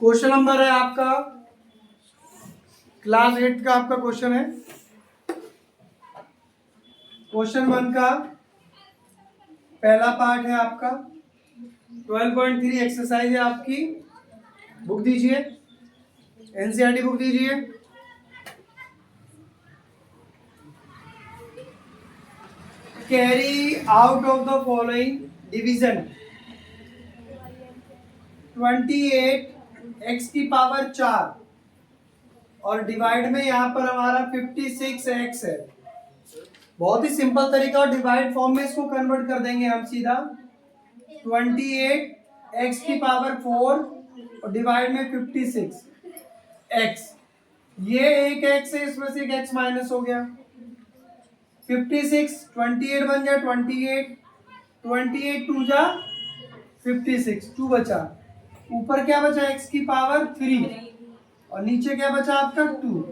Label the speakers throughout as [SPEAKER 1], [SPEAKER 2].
[SPEAKER 1] Question number है आपका class 8 का आपका क्वेश्चन है। क्वेश्चन 1 का पहला पार्ट है आपका 12.3 एक्सरसाइज है आपकी। बुक दीजिए, एनसीईआरटी बुक दीजिए। Carry out of the following division 28 x की पावर 4 और डिवाइड में यहाँ पर हमारा 56x है। बहुत ही सिंपल तरीका और डिवाइड फॉर्म में इसको कन्वर्ट कर देंगे हम सीधा। 28 x की पावर 4 और डिवाइड में 56 x, ये एक x है, इसमें से एक x माइनस हो गया। 56 28 बन जा 28, 28 टू जा 56, 2 बचा। ऊपर क्या बचा x की पावर 3 और नीचे क्या बचा आपका 2।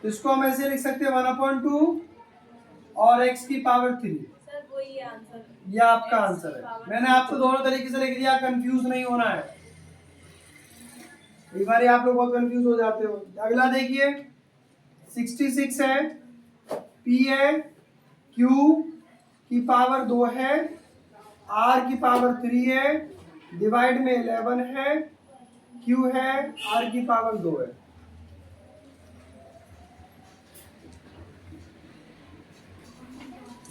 [SPEAKER 1] तो इसको हम ऐसे लिख सकते हैं 1/2 और x की पावर 3। ये आपका आंसर है। मैंने आपको दोनों तरीके से लिख दिया, कंफ्यूज नहीं होना है। कई बार आप लोग बहुत कंफ्यूज हो जाते हो। अगला देखिए 66 है, p है, q की पावर 2 है, r की पावर 3 है, डिवाइड में 11 है, q है, r की पावर 2 है।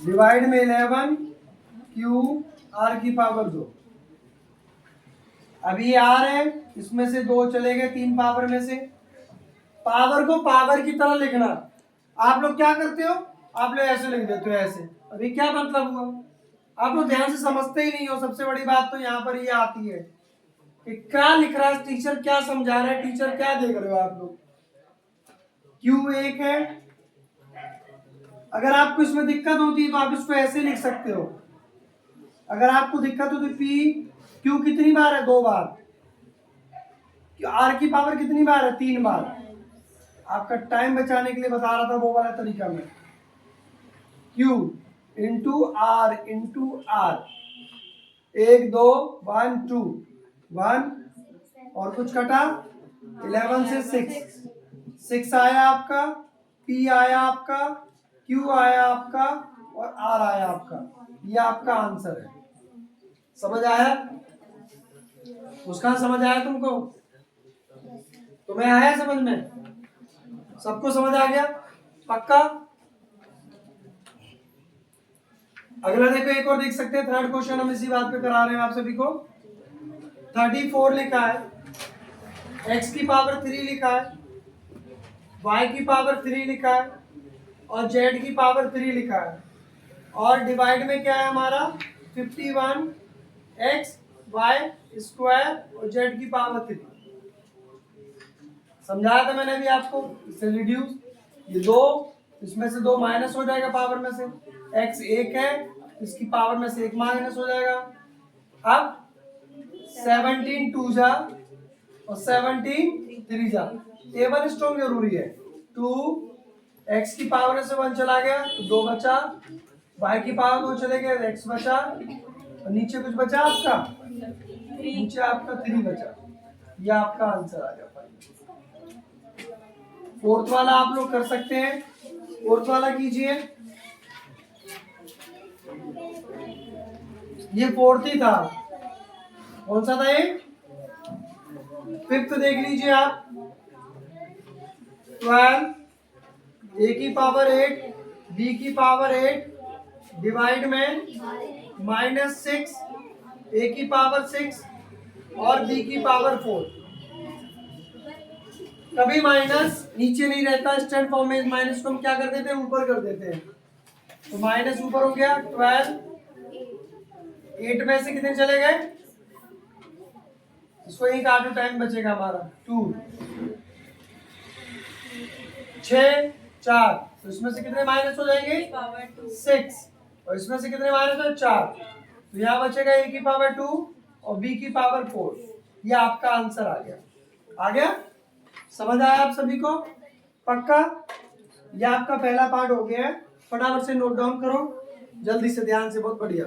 [SPEAKER 1] डिवाइड में 11, q, r की पावर 2। अभी ये r है, इसमें से 2 चले गए 3 पावर में से। पावर को पावर की तरह लिखना। आप लोग क्या करते हो, आप लोग ऐसे लिख देते हो ऐसे। अभी क्या मतलब हुआ, आप लोग ध्यान से समझते ही नहीं हो। सबसे बड़ी बात तो यहाँ पर ये आती है कि क्या लिख रहा है टीचर, क्या समझा रहा है टीचर, क्या देख रहे हो आप लोग। q एक है, अगर आपको इसमें दिक्कत होती है तो आप इसको ऐसे लिख सकते हो। अगर आपको दिक्कत हो तो p q कितनी बार है, 2 बार। r की पावर कितनी बार है, 3 बार। आपका टाइम बचाने के लिए बता रहा था वो वाला तरीका में। q into r into r, 1 2 1 2 1 और कुछ कटा 11 से 6 आया आपका, p आया आपका, q आया आपका और r आया आपका। ये आपका आंसर है। समझ आया? मुस्कान समझ आया तुमको? तुम्हें आया समझ में? सबको समझ आ गया पक्का? अगला देखो, एक और देख सकते हैं। थर्ड क्वेश्चन हम इसी बात पे करा रहे हैं आप सभी को। 34 लिखा है, x की पावर 3 लिखा है, y की पावर 3 लिखा है और z की पावर 3 लिखा है। और डिवाइड में क्या है हमारा 51 x y स्क्वायर और z की पावर 3। समझाया था मैंने अभी आपको। इससे रिड्यूस, ये 2, इसमें से 2 माइनस हो जाएगा पावर में से। x 1 है, इसकी पावर में से 1 माइनस हो जाएगा। अब 17 2 जा और 17 3 जा। टेबल स्ट्रॉन्ग जरूरी है। 2 x की पावर से 1 चला गया तो 2 बचा, y की पावर 2 चले गए तो x बचा और नीचे कुछ बचा आपका, नीचे आपका 3 बचा। ये आपका आंसर आ गया। फोर्थ वाला आप लोग कर सकते हैं। फोर्थ वाला कीजिए, ये फोर्थ ही था। कौन सा था ये? फिफ्थ देख लीजिए आप। 12 a की पावर 8 b की पावर 8 डिवाइड में -6 a की पावर 6 और b की पावर 4। कभी माइनस नीचे नहीं रहता, स्टैंड फॉर्म में माइनस को हम क्या कर देते हैं, ऊपर कर देते हैं। तो माइनस ऊपर हो गया 12, 8 में से कितने चले गए, इसको यही काटो, टाइम बचेगा हमारा 2, 6 4, तो इसमें से कितने माइनस हो जाएंगे 6 और इसमें से कितने माइनस हो 4। तो यहाँ बचेगा a की पावर 2 और b की पावर 4। ये आपका आंसर आ गया। आ गया? समझ आया आप सभी को पक्का? ये आपका पहला पार्ट हो गया है। फटाफट से नोट डाउन करो जल्दी से, ध्यान से, बहुत बढ़िया।